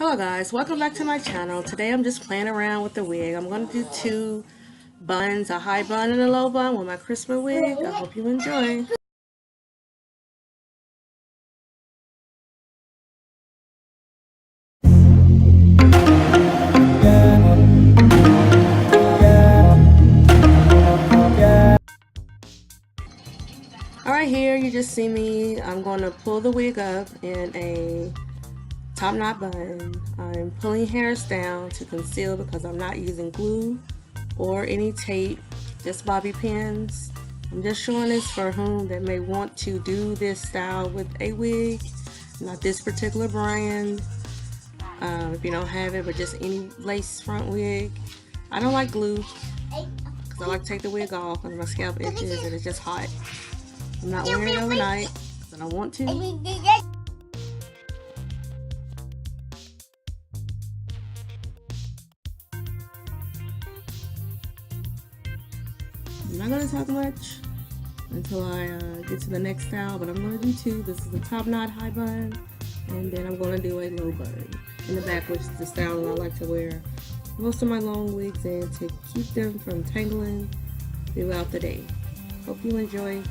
Hello guys, welcome back to my channel. Today I'm just playing around with the wig. I'm going to do two buns, a high bun and a low bun with my Krysmma wig. I hope you enjoy. Alright, here you just see me. I'm going to pull the wig up in a top knot bun. I'm pulling hairs down to conceal because I'm not using glue or any tape, just bobby pins. I'm just showing this for whom that may want to do this style with a wig, not this particular brand. If you don't have it, but just any lace front wig. I don't like glue because I like to take the wig off because my scalp itches and it's just hot. I'm not wearing it overnight because I don't want to. I'm not going to talk much until I get to the next style, but I'm going to do two. This is a top knot high bun, and then I'm going to do a low bun in the back, which is the style that I like to wear most of my long wigs in to keep them from tangling throughout the day. Hope you enjoy.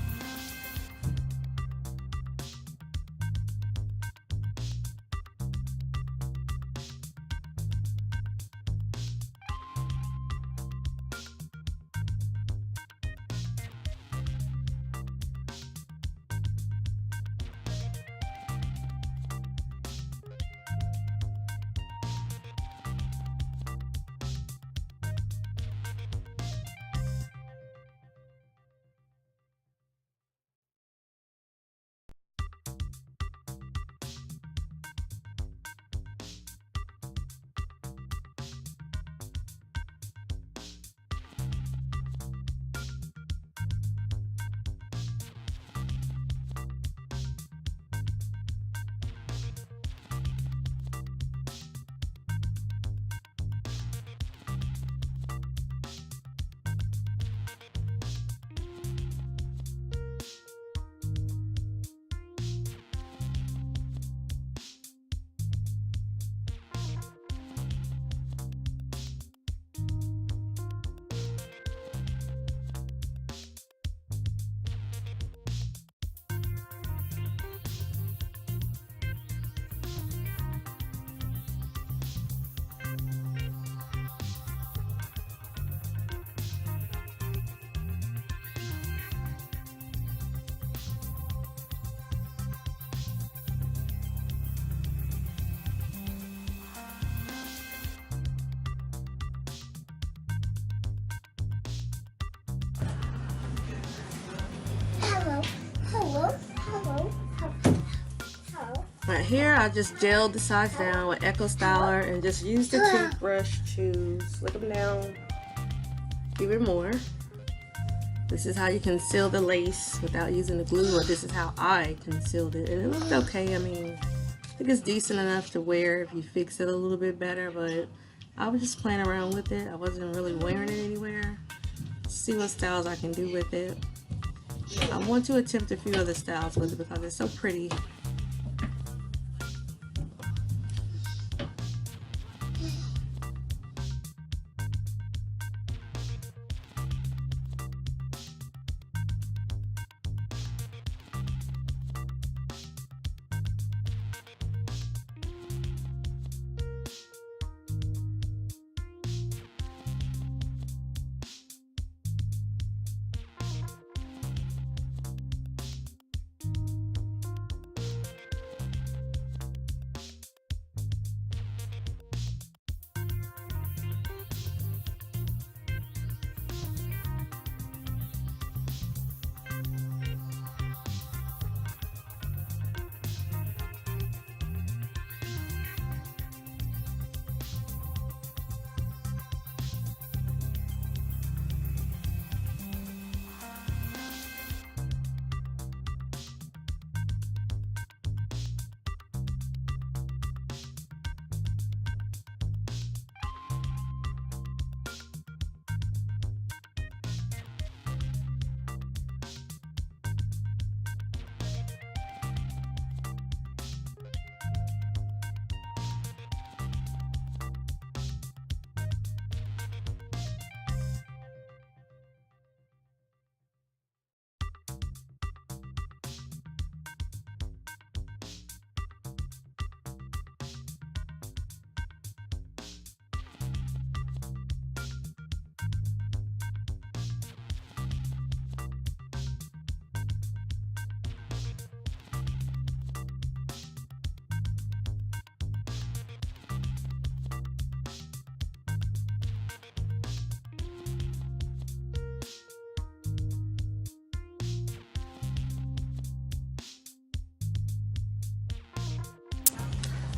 Right here, I just gelled the sides down with Echo Styler and just used the toothbrush to slick them down even more. This is how you conceal the lace without using the glue, or this is how I concealed it. And it looked okay. I mean, I think it's decent enough to wear if you fix it a little bit better, but I was just playing around with it. I wasn't really wearing it anywhere. See what styles I can do with it. I want to attempt a few other styles with it because it's so pretty.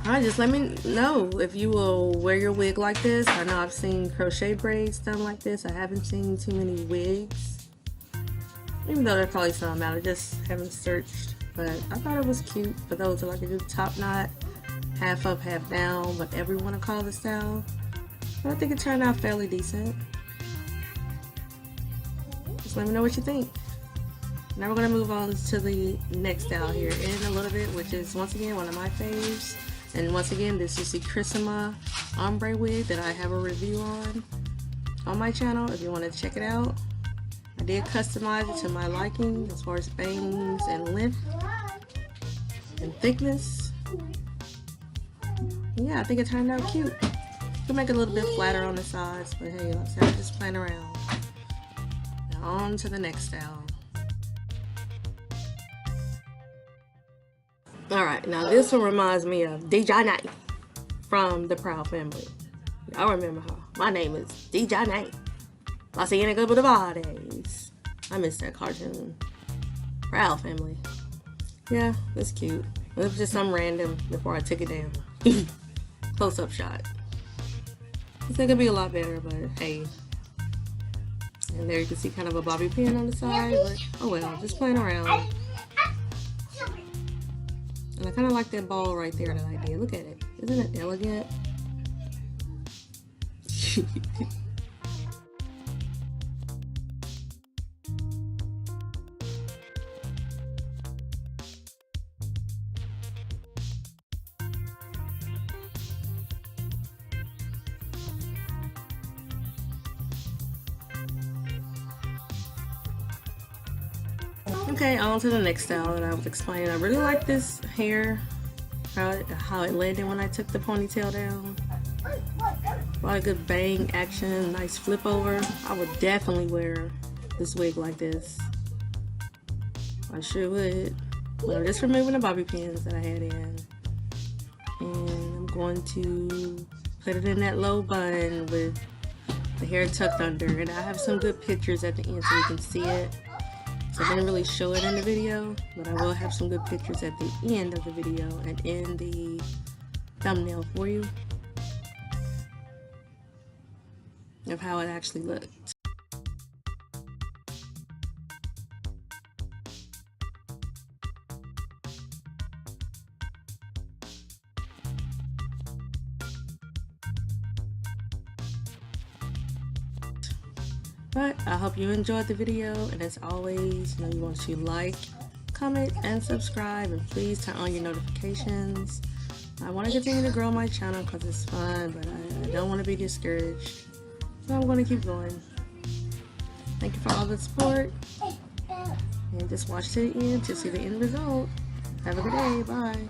Alright, just let me know if you will wear your wig like this. I know I've seen crochet braids done like this. I haven't seen too many wigs. Even though there's probably some out, I just haven't searched. But I thought it was cute for those who like to do top knot, half up, half down, whatever you want to call the style. But I think it turned out fairly decent. Just let me know what you think. Now we're going to move on to the next style here in a little bit, which is once again one of my faves. And once again, this is the Krysmma ombre wig that I have a review on my channel if you want to check it out. I did customize it to my liking as far as bangs and length and thickness. Yeah, I think it turned out cute. You can make it a little bit flatter on the sides, but hey, like I said, I'm just playing around. Now on to the next style. Alright, now this one reminds me of DJ from the Proud Family. Y'all remember her. My name is DJ. La Cienega Boulevard's. I miss that cartoon. Proud Family. Yeah, it's cute. It was just some random before I took it down. Close-up shot. I think it'd be a lot better, but hey. And there you can see kind of a bobby pin on the side, but oh well, just playing around. And I kind of like that ball right there that I did. Look at it. Isn't it elegant? Okay, on to the next style that I was explaining. I really like this hair, how it landed when I took the ponytail down. A lot of good bang action, nice flip over. I would definitely wear this wig like this. I sure would. But I'm just removing the bobby pins that I had in. And I'm going to put it in that low bun with the hair tucked under. And I have some good pictures at the end so you can see it. So I didn't really show it in the video, but I will have some good pictures at the end of the video and in the thumbnail for you of how it actually looked. But I hope you enjoyed the video, and as always, you want to like, comment, and subscribe, and please turn on your notifications. I want to continue to grow my channel because it's fun, but I don't want to be discouraged, so I'm going to keep going. Thank you for all the support, and just watch to the end to see the end result. Have a good day. Bye.